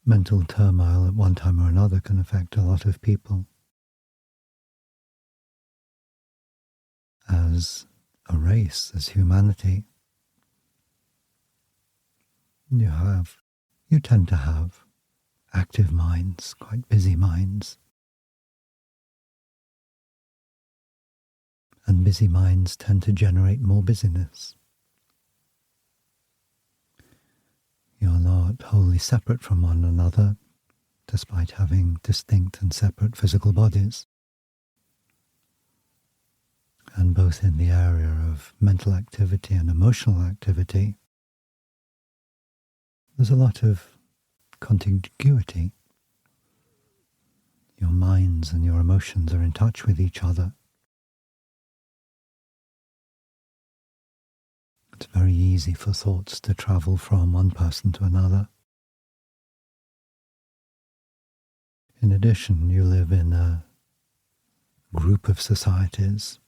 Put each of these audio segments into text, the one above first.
Mental turmoil at one time or another can affect a lot of people. As a race, as humanity, you tend to have active minds, quite busy minds. And busy minds tend to generate more busyness. You're not wholly separate from one another, despite having distinct and separate physical bodies. And both in the area of mental activity and emotional activity, there's a lot of contiguity. Your minds and your emotions are in touch with each other. It's very easy for thoughts to travel from one person to another. In addition, you live in a group of societies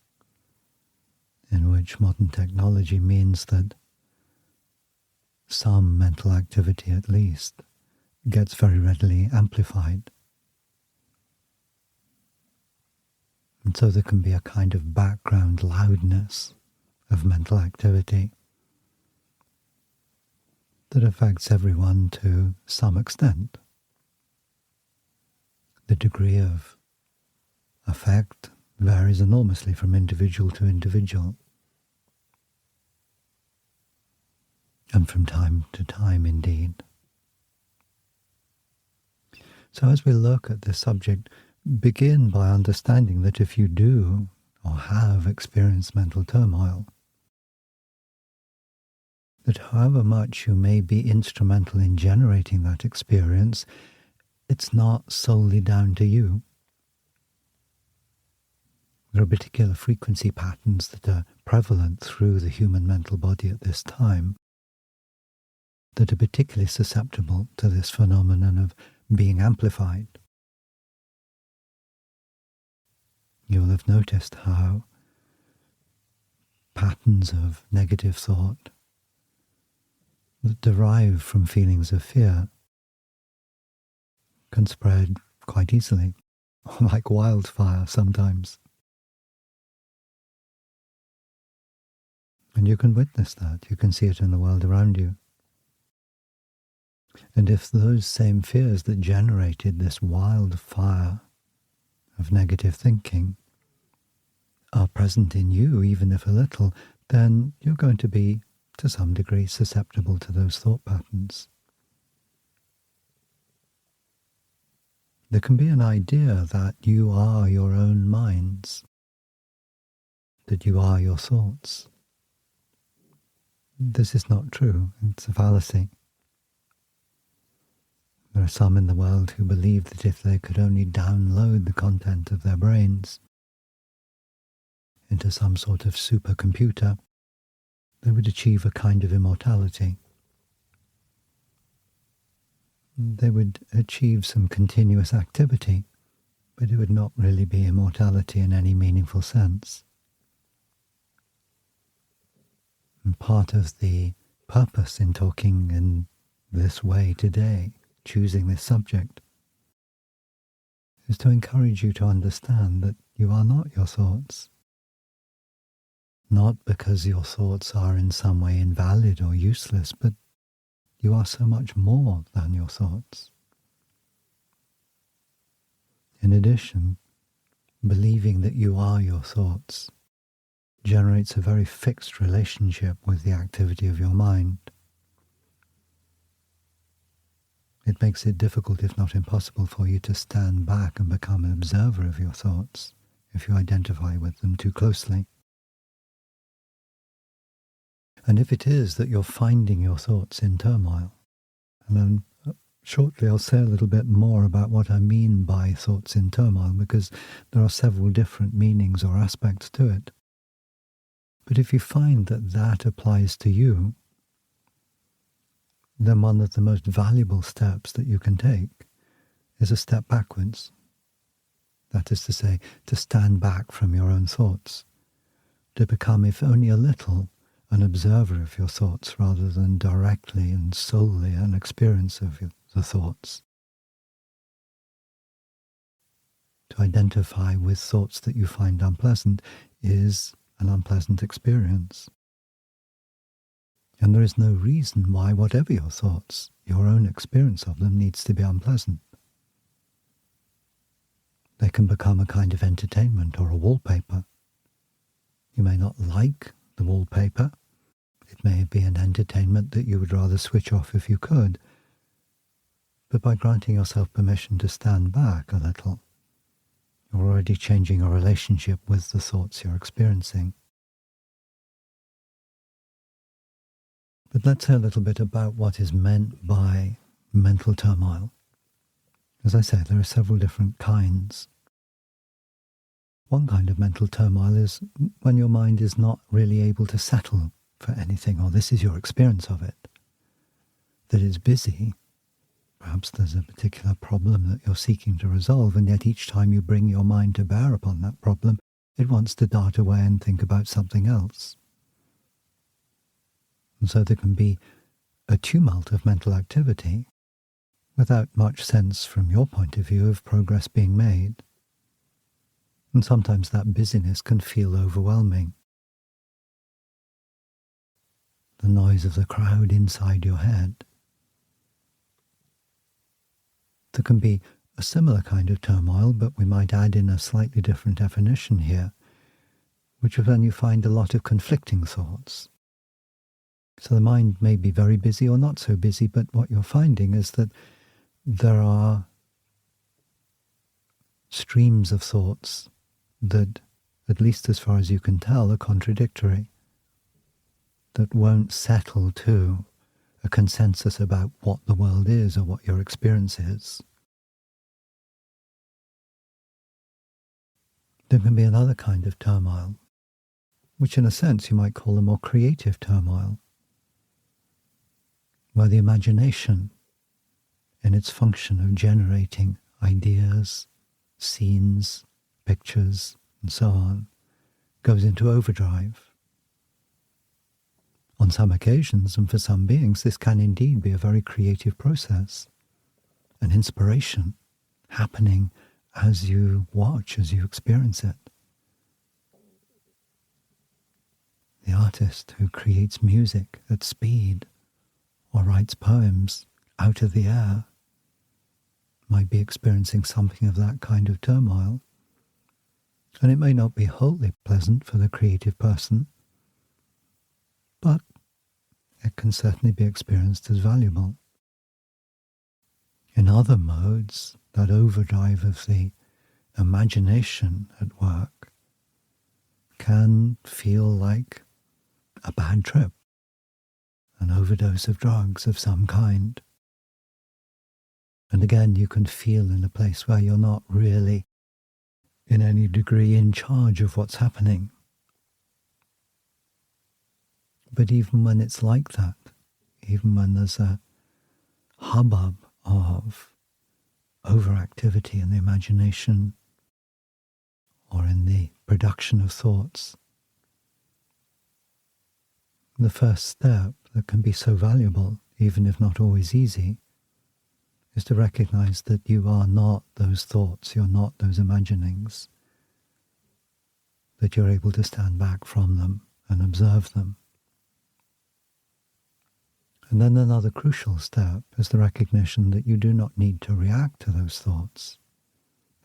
in which modern technology means that some mental activity, at least, gets very readily amplified. And so there can be a kind of background loudness of mental activity that affects everyone to some extent. The degree of effect varies enormously from individual to individual, and from time to time indeed. So as we look at this subject, begin by understanding that if you do or have experienced mental turmoil, that however much you may be instrumental in generating that experience, it's not solely down to you. There are particular frequency patterns that are prevalent through the human mental body at this time that are particularly susceptible to this phenomenon of being amplified. You will have noticed how patterns of negative thought that derive from feelings of fear can spread quite easily, like wildfire sometimes. And you can witness that. You can see it in the world around you. And if those same fears that generated this wildfire of negative thinking are present in you, even if a little, then you're going to be, to some degree, susceptible to those thought patterns. There can be an idea that you are your own minds, that you are your thoughts. This is not true. It's a fallacy. There are some in the world who believe that if they could only download the content of their brains into some sort of supercomputer, they would achieve a kind of immortality. They would achieve some continuous activity, but it would not really be immortality in any meaningful sense. And part of the purpose in talking in this way today, choosing this subject, is to encourage you to understand that you are not your thoughts. Not because your thoughts are in some way invalid or useless, but you are so much more than your thoughts. In addition, believing that you are your thoughts generates a very fixed relationship with the activity of your mind. It makes it difficult, if not impossible, for you to stand back and become an observer of your thoughts if you identify with them too closely. And if it is that you're finding your thoughts in turmoil, and then shortly I'll say a little bit more about what I mean by thoughts in turmoil, because there are several different meanings or aspects to it. But if you find that that applies to you, then one of the most valuable steps that you can take is a step backwards. That is to say, to stand back from your own thoughts, to become, if only a little, an observer of your thoughts rather than directly and solely an experiencer the thoughts, to identify with thoughts that you find unpleasant is an unpleasant experience. And there is no reason why, whatever your thoughts, your own experience of them needs to be unpleasant. They can become a kind of entertainment or a wallpaper. You may not like the wallpaper. It may be an entertainment that you would rather switch off if you could. But by granting yourself permission to stand back a little, you're already changing your relationship with the thoughts you're experiencing. But let's say a little bit about what is meant by mental turmoil. As I said, there are several different kinds. One kind of mental turmoil is when your mind is not really able to settle for anything, or this is your experience of it, that it's busy. Perhaps there's a particular problem that you're seeking to resolve, and yet each time you bring your mind to bear upon that problem, it wants to dart away and think about something else. And so there can be a tumult of mental activity without much sense from your point of view of progress being made. And sometimes that busyness can feel overwhelming. The noise of the crowd inside your head. There can be a similar kind of turmoil, but we might add in a slightly different definition here, which is when you find a lot of conflicting thoughts. So the mind may be very busy or not so busy, but what you're finding is that there are streams of thoughts that, at least as far as you can tell, are contradictory, that won't settle to a consensus about what the world is or what your experience is. There can be another kind of turmoil, which in a sense you might call a more creative turmoil, where the imagination, in its function of generating ideas, scenes, pictures, and so on, goes into overdrive. On some occasions, and for some beings, this can indeed be a very creative process, an inspiration happening as you watch, as you experience it. The artist who creates music at speed or writes poems out of the air might be experiencing something of that kind of turmoil. And it may not be wholly pleasant for the creative person, but it can certainly be experienced as valuable. In other modes, that overdrive of the imagination at work can feel like a bad trip, an overdose of drugs of some kind. And again, you can feel in a place where you're not really in any degree in charge of what's happening. But even when it's like that, even when there's a hubbub of overactivity in the imagination or in the production of thoughts, the first step that can be so valuable, even if not always easy, is to recognize that you are not those thoughts, you're not those imaginings, that you're able to stand back from them and observe them. And then another crucial step is the recognition that you do not need to react to those thoughts.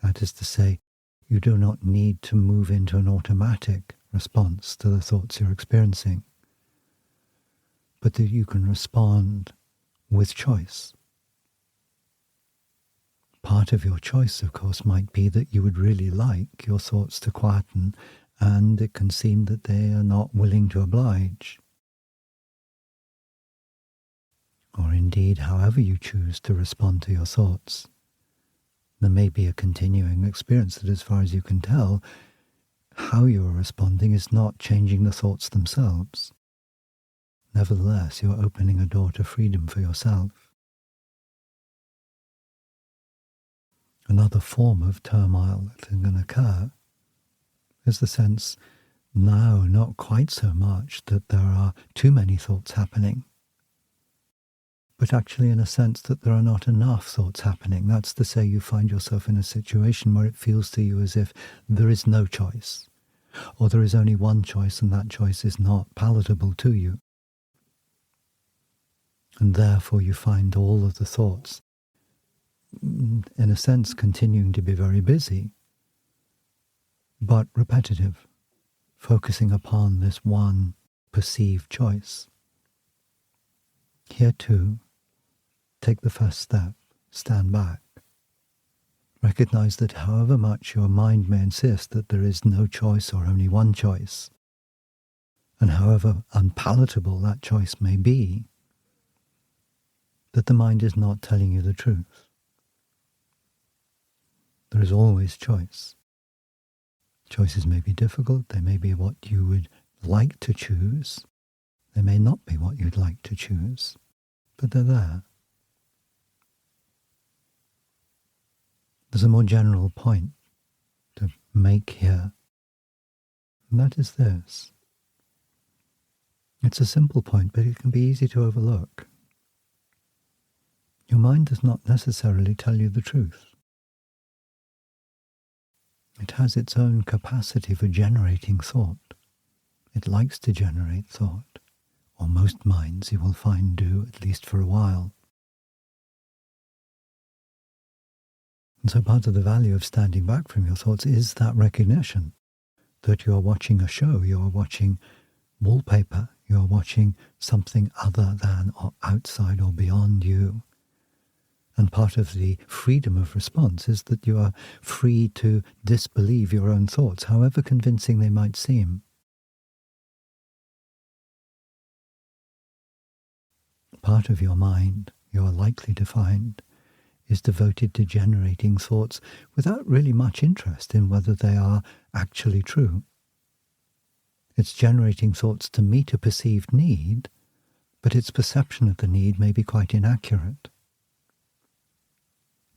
That is to say, you do not need to move into an automatic response to the thoughts you're experiencing, but that you can respond with choice. Part of your choice, of course, might be that you would really like your thoughts to quieten, and it can seem that they are not willing to oblige. Or indeed, however you choose to respond to your thoughts, there may be a continuing experience that, as far as you can tell, how you are responding is not changing the thoughts themselves. Nevertheless, you're opening a door to freedom for yourself. Another form of turmoil that can occur is the sense now not quite so much that there are too many thoughts happening, but actually in a sense that there are not enough thoughts happening. That's to say, you find yourself in a situation where it feels to you as if there is no choice, or there is only one choice and that choice is not palatable to you. And therefore you find all of the thoughts, in a sense, continuing to be very busy, but repetitive, focusing upon this one perceived choice. Here too, take the first step, stand back. Recognize that however much your mind may insist that there is no choice or only one choice, and however unpalatable that choice may be, that the mind is not telling you the truth. There is always choice. Choices may be difficult, they may be what you would like to choose, they may not be what you'd like to choose, but they're there. There's a more general point to make here, and that is this. It's a simple point, but it can be easy to overlook. Your mind does not necessarily tell you the truth. It has its own capacity for generating thought. It likes to generate thought, or most minds you will find do, at least for a while. And so part of the value of standing back from your thoughts is that recognition that you are watching a show, you are watching wallpaper, you are watching something other than or outside or beyond you. And part of the freedom of response is that you are free to disbelieve your own thoughts, however convincing they might seem. Part of your mind, you are likely to find, is devoted to generating thoughts without really much interest in whether they are actually true. It's generating thoughts to meet a perceived need, but its perception of the need may be quite inaccurate.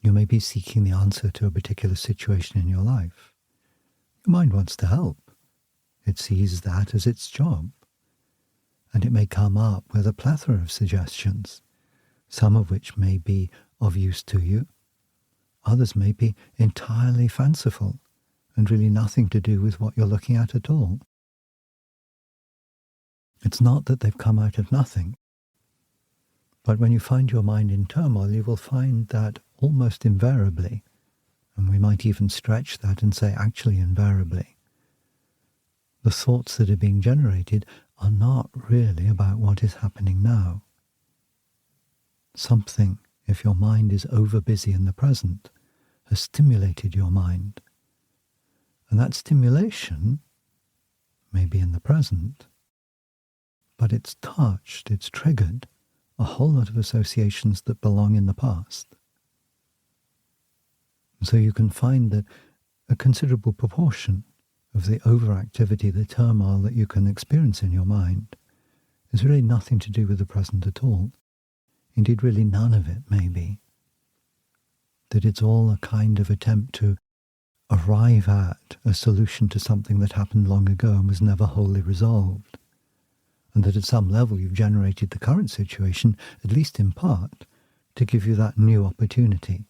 You may be seeking the answer to a particular situation in your life. Your mind wants to help. It sees that as its job. And it may come up with a plethora of suggestions, some of which may be of use to you. Others may be entirely fanciful and really nothing to do with what you're looking at all. It's not that they've come out of nothing. But when you find your mind in turmoil, you will find that almost invariably, and we might even stretch that and say actually invariably, the thoughts that are being generated are not really about what is happening now. Something, if your mind is over busy in the present, has stimulated your mind. And that stimulation may be in the present, but it's touched, it's triggered a whole lot of associations that belong in the past. And so you can find that a considerable proportion of the overactivity, the turmoil that you can experience in your mind is really nothing to do with the present at all. Indeed, really none of it may be. That it's all a kind of attempt to arrive at a solution to something that happened long ago and was never wholly resolved. And that at some level you've generated the current situation, at least in part, to give you that new opportunity.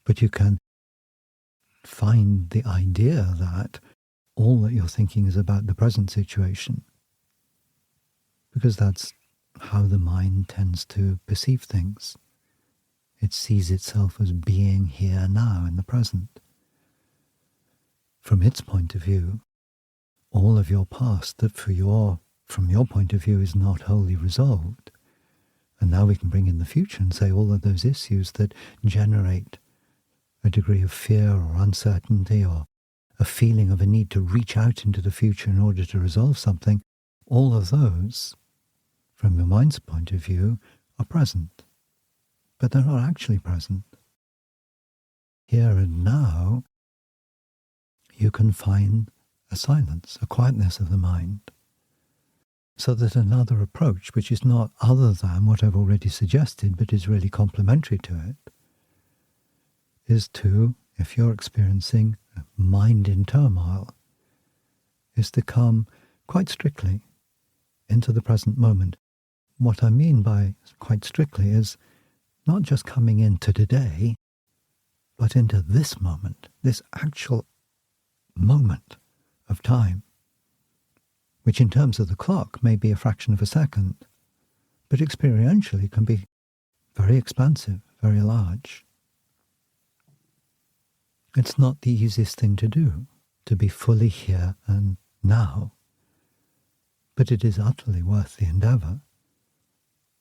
But you can find the idea that all that you're thinking is about the present situation, because that's how the mind tends to perceive things. It sees itself as being here now in the present. From its point of view, all of your past that from your point of view is not wholly resolved. And now we can bring in the future and say all of those issues that generate a degree of fear or uncertainty or a feeling of a need to reach out into the future in order to resolve something, all of those, from your mind's point of view, are present. But they're not actually present. Here and now, you can find a silence, a quietness of the mind. So that another approach, which is not other than what I've already suggested, but is really complementary to it, is to, if you're experiencing a mind in turmoil, is to come quite strictly into the present moment, what I mean by quite strictly is not just coming into today, but into this moment, this actual moment of time, which in terms of the clock may be a fraction of a second, but experientially can be very expansive, very large. It's not the easiest thing to do, to be fully here and now, but it is utterly worth the endeavor,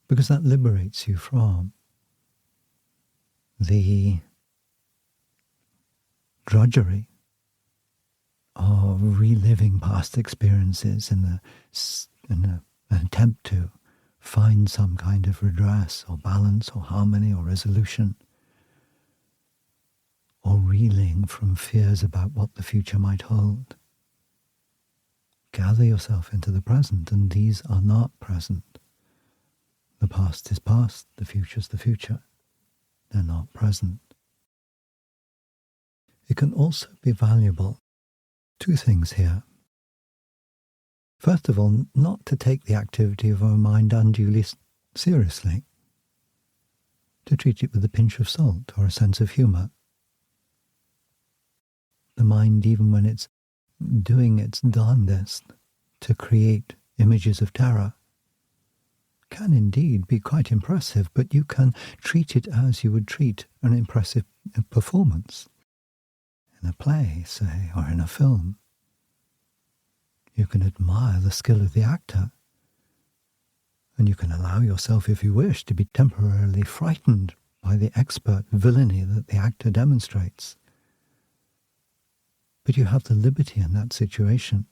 because that liberates you from the drudgery of reliving past experiences in an attempt to find some kind of redress or balance or harmony or resolution, or reeling from fears about what the future might hold. Gather yourself into the present, and these are not present. The past is past, the future's the future. They're not present. It can also be valuable. Two things here. First of all, not to take the activity of our mind unduly seriously, to treat it with a pinch of salt or a sense of humour. The mind, even when it's doing its darndest to create images of terror, can indeed be quite impressive, but you can treat it as you would treat an impressive performance in a play, say, or in a film. You can admire the skill of the actor, and you can allow yourself, if you wish, to be temporarily frightened by the expert villainy that the actor demonstrates. But you have the liberty in that situation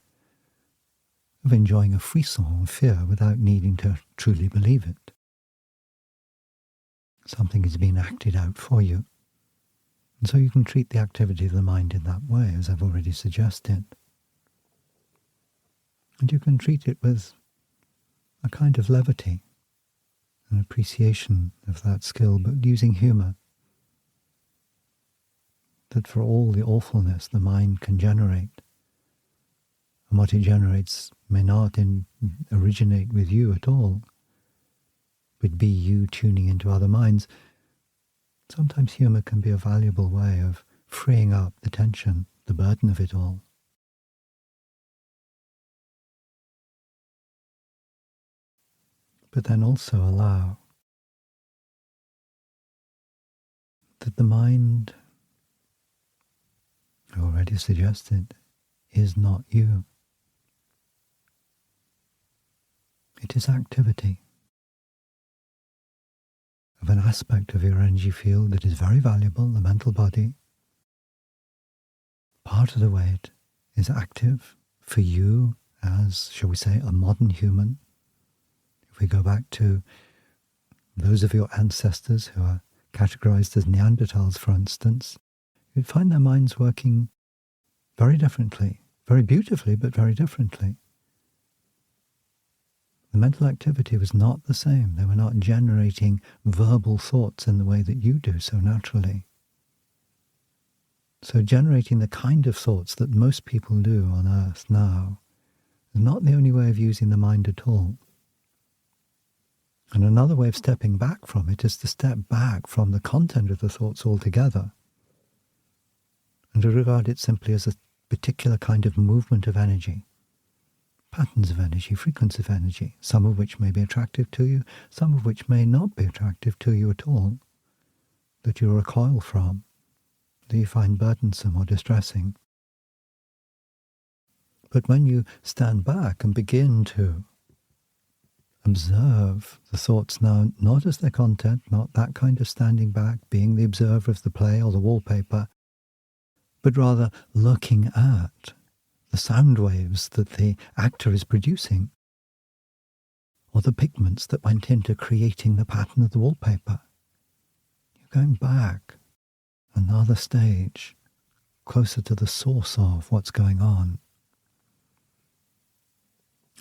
of enjoying a frisson of fear without needing to truly believe it. Something is being acted out for you. And so you can treat the activity of the mind in that way, as I've already suggested. And you can treat it with a kind of levity, an appreciation of that skill, but using humour. That for all the awfulness the mind can generate, and what it generates may not originate with you at all, but be you tuning into other minds, sometimes humour can be a valuable way of freeing up the tension, the burden of it all. But then also allow that the mind, I already suggested, is not you. It is activity of an aspect of your energy field that is very valuable, the mental body. Part of the way it is active for you as, shall we say, a modern human. If we go back to those of your ancestors who are categorized as Neanderthals, for instance, you'd find their minds working very differently, very beautifully, but very differently. The mental activity was not the same. They were not generating verbal thoughts in the way that you do so naturally. So generating the kind of thoughts that most people do on Earth now is not the only way of using the mind at all. And another way of stepping back from it is to step back from the content of the thoughts altogether and to regard it simply as a particular kind of movement of energy. Patterns of energy, frequencies of energy, some of which may be attractive to you, some of which may not be attractive to you at all, that you recoil from, that you find burdensome or distressing. But when you stand back and begin to observe the thoughts now, not as their content, not that kind of standing back, being the observer of the play or the wallpaper, but rather looking at the sound waves that the actor is producing, or the pigments that went into creating the pattern of the wallpaper. You're going back another stage, closer to the source of what's going on.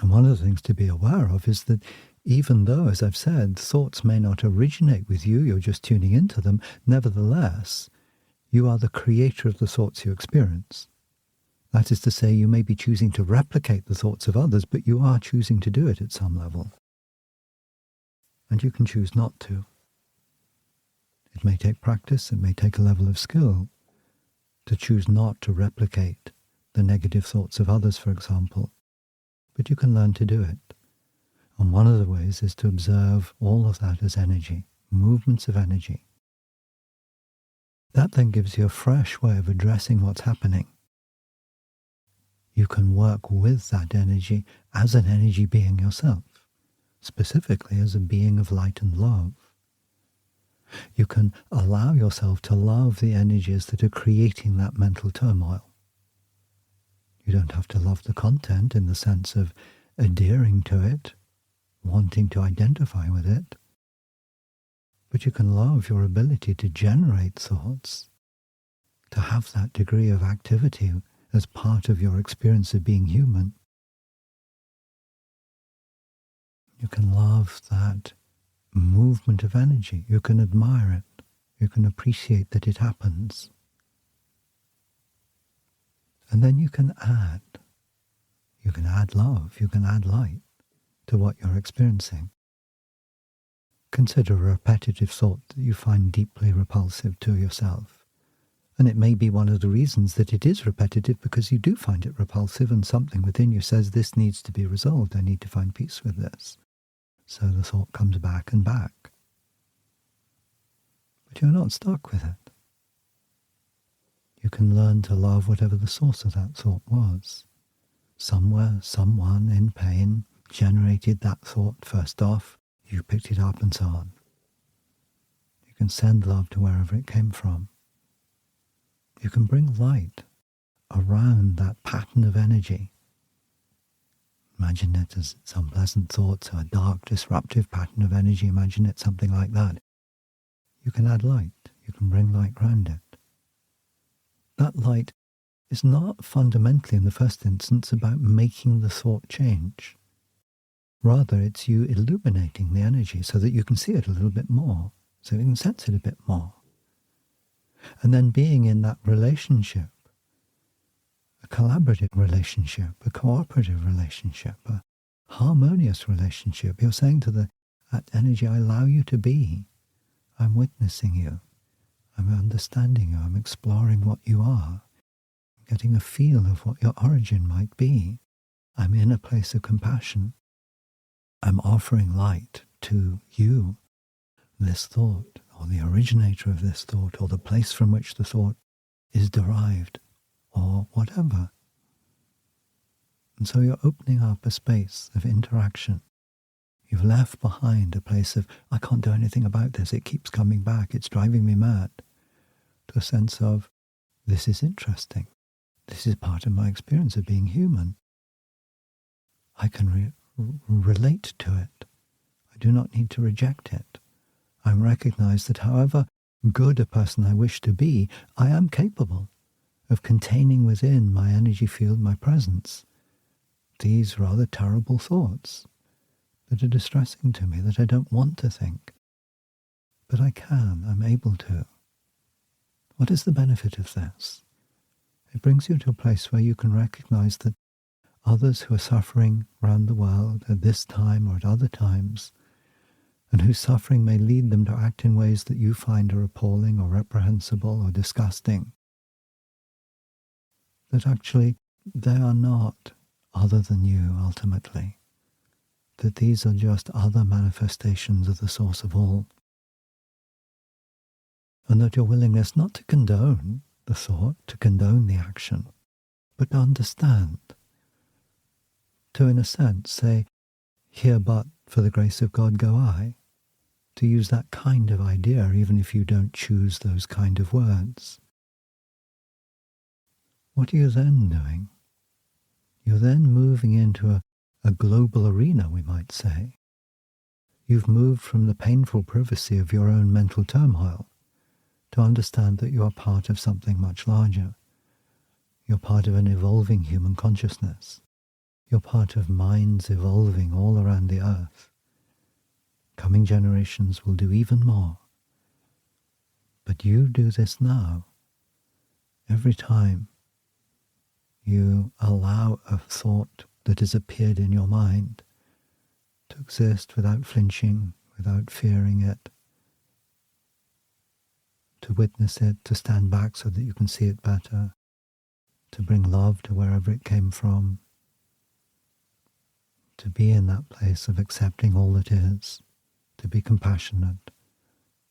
And one of the things to be aware of is that even though, as I've said, thoughts may not originate with you, you're just tuning into them, nevertheless, you are the creator of the thoughts you experience. That is to say, you may be choosing to replicate the thoughts of others, but you are choosing to do it at some level. and you can choose not to. It may take practice, it may take a level of skill to choose not to replicate the negative thoughts of others, for example, but you can learn to do it. And one of the ways is to observe all of that as energy, movements of energy. That then gives you a fresh way of addressing what's happening. You can work with that energy as an energy being yourself, specifically as a being of light and love. You can allow yourself to love the energies that are creating that mental turmoil. You don't have to love the content in the sense of adhering to it, wanting to identify with it, but you can love your ability to generate thoughts, to have that degree of activity as part of your experience of being human. You can love that movement of energy. You can admire it. You can appreciate that it happens. And then you can add. You can add love. You can add light to what you're experiencing. Consider a repetitive thought that you find deeply repulsive to yourself. And it may be one of the reasons that it is repetitive because you do find it repulsive and something within you says this needs to be resolved. I need to find peace with this. So the thought comes back and back. But you're not stuck with it. You can learn to love whatever the source of that thought was. Somewhere, someone in pain generated that thought first off. You picked it up and so on. You can send love to wherever it came from. You can bring light around that pattern of energy. Imagine it as some pleasant thoughts, a dark, disruptive pattern of energy. Imagine it something like that. You can add light. You can bring light around it. That light is not fundamentally, in the first instance, about making the thought change. Rather, it's you illuminating the energy so that you can see it a little bit more, so you can sense it a bit more. And then being in that relationship, a collaborative relationship, a cooperative relationship, a harmonious relationship, you're saying to that energy, I allow you to be. I'm witnessing you. I'm understanding you. I'm exploring what you are. I'm getting a feel of what your origin might be. I'm in a place of compassion. I'm offering light to you, this thought, or the originator of this thought, or the place from which the thought is derived, or whatever. And so you're opening up a space of interaction. You've left behind a place of, I can't do anything about this, it keeps coming back, it's driving me mad, to a sense of, this is interesting. This is part of my experience of being human. I can relate to it. I do not need to reject it. I recognize that however good a person I wish to be, I am capable of containing within my energy field, my presence, these rather terrible thoughts that are distressing to me, that I don't want to think. But I'm able to. What is the benefit of this? It brings you to a place where you can recognize that others who are suffering around the world at this time or at other times, and whose suffering may lead them to act in ways that you find are appalling or reprehensible or disgusting, that actually they are not other than you ultimately, that these are just other manifestations of the source of all, and that your willingness not to condone the thought, to condone the action, but to understand, to, in a sense, say, here but for the grace of God go I, to use that kind of idea, even if you don't choose those kind of words. What are you then doing? You're then moving into a global arena, we might say. You've moved from the painful privacy of your own mental turmoil to understand that you are part of something much larger. You're part of an evolving human consciousness. You're part of minds evolving all around the earth. Coming generations will do even more. But you do this now. Every time you allow a thought that has appeared in your mind to exist without flinching, without fearing it, to witness it, to stand back so that you can see it better, to bring love to wherever it came from, to be in that place of accepting all that is, to be compassionate,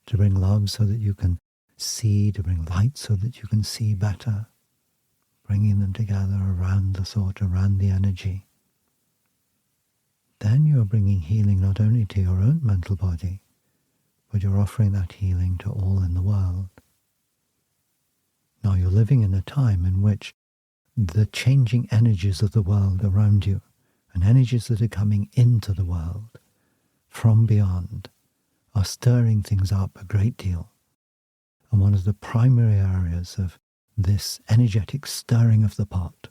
to bring love so that you can see, to bring light so that you can see better, bringing them together around the thought, around the energy. Then you're bringing healing not only to your own mental body, but you're offering that healing to all in the world. Now you're living in a time in which the changing energies of the world around you, and energies that are coming into the world from beyond, are stirring things up a great deal. And one of the primary areas of this energetic stirring of the pot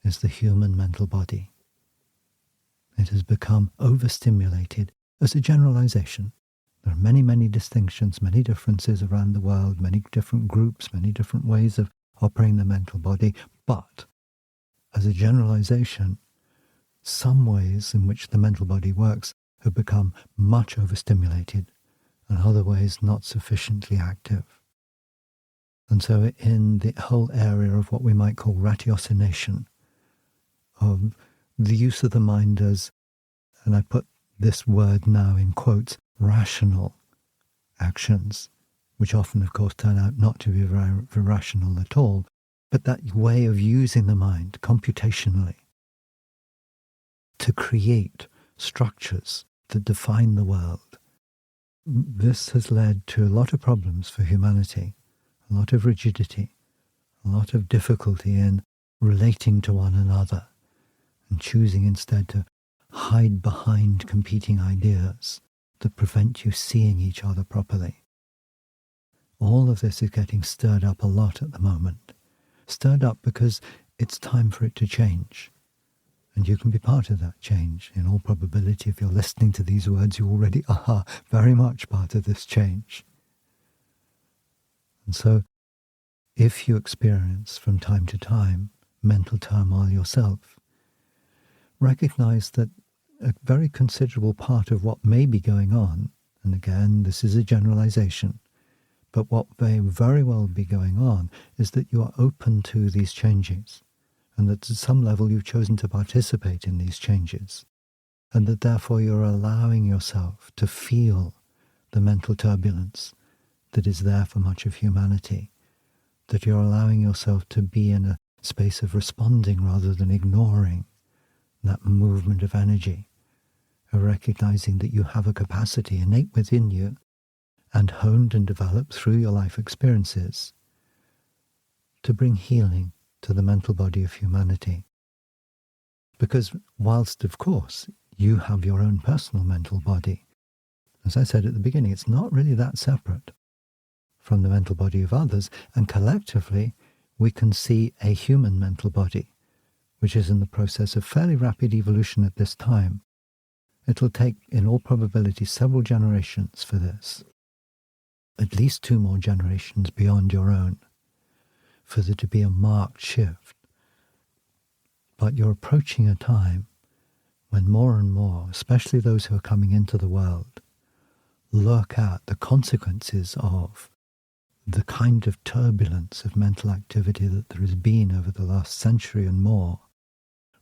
is the human mental body. It has become overstimulated as a generalization. There are many, many distinctions, many differences around the world, many different groups, many different ways of operating the mental body. But as a generalization, some ways in which the mental body works have become much overstimulated and other ways not sufficiently active. And so in the whole area of what we might call ratiocination, of the use of the mind as, and I put this word now in quotes, rational actions, which often, of course, turn out not to be very rational at all, but that way of using the mind computationally to create structures that define the world. This has led to a lot of problems for humanity, a lot of rigidity, a lot of difficulty in relating to one another and choosing instead to hide behind competing ideas that prevent you seeing each other properly. All of this is getting stirred up a lot at the moment. Stirred up because it's time for it to change. And you can be part of that change. In all probability, if you're listening to these words, you already are very much part of this change. And so, if you experience from time to time mental turmoil yourself, recognize that a very considerable part of what may be going on, and again, this is a generalization, but what may very well be going on is that you are open to these changes, and that at some level you've chosen to participate in these changes, and that therefore you're allowing yourself to feel the mental turbulence that is there for much of humanity, that you're allowing yourself to be in a space of responding rather than ignoring that movement of energy, of recognizing that you have a capacity innate within you and honed and developed through your life experiences to bring healing to the mental body of humanity. Because whilst, of course, you have your own personal mental body, as I said at the beginning, it's not really that separate from the mental body of others, and collectively we can see a human mental body, which is in the process of fairly rapid evolution at this time. It'll take, in all probability, several generations for this, at least 2 more generations beyond your own, for there to be a marked shift. But you're approaching a time when more and more, especially those who are coming into the world, look at the consequences of the kind of turbulence of mental activity that there has been over the last century and more,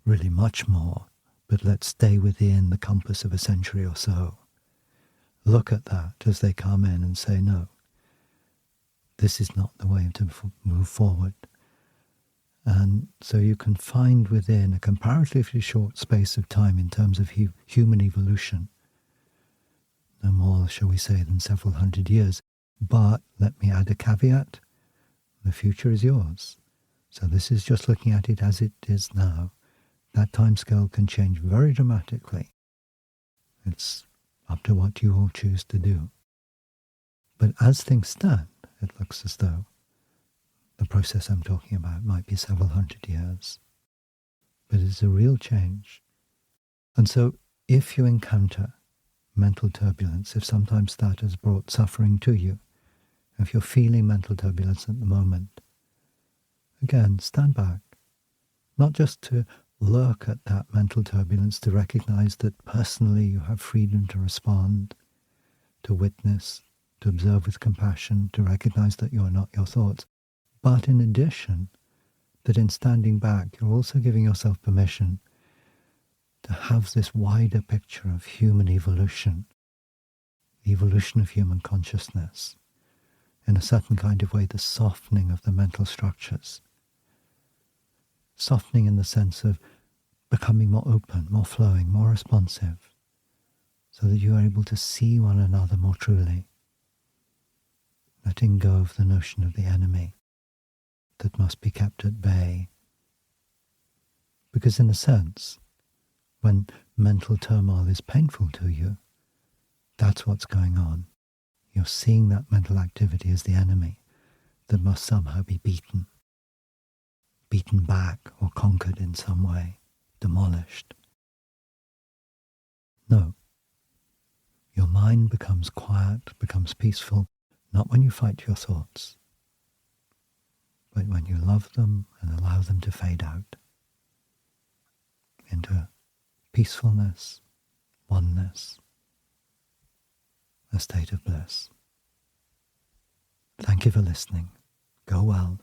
really much more, but let's stay within the compass of a century or so. Look at that as they come in and say, no, this is not the way to move forward. And so you can find within a comparatively short space of time in terms of human evolution, no more, shall we say, than several hundred years. But let me add a caveat. The future is yours. So this is just looking at it as it is now. That timescale can change very dramatically. It's up to what you all choose to do. But as things stand, it looks as though the process I'm talking about might be several hundred years. But it's a real change. And so if you encounter mental turbulence, if sometimes that has brought suffering to you, if you're feeling mental turbulence at the moment, again, stand back. Not just to look at that mental turbulence, to recognize that personally you have freedom to respond, to witness, to observe with compassion, to recognize that you're not your thoughts. But in addition, that in standing back, you're also giving yourself permission to have this wider picture of human evolution, the evolution of human consciousness, in a certain kind of way, the softening of the mental structures. Softening in the sense of becoming more open, more flowing, more responsive, so that you are able to see one another more truly, letting go of the notion of the enemy that must be kept at bay. Because in a sense, when mental turmoil is painful to you, that's what's going on. You're seeing that mental activity as the enemy that must somehow be beaten back or conquered in some way, demolished. No. Your mind becomes quiet, becomes peaceful, not when you fight your thoughts, but when you love them and allow them to fade out into peacefulness, oneness, a state of bliss. Thank you for listening. Go well.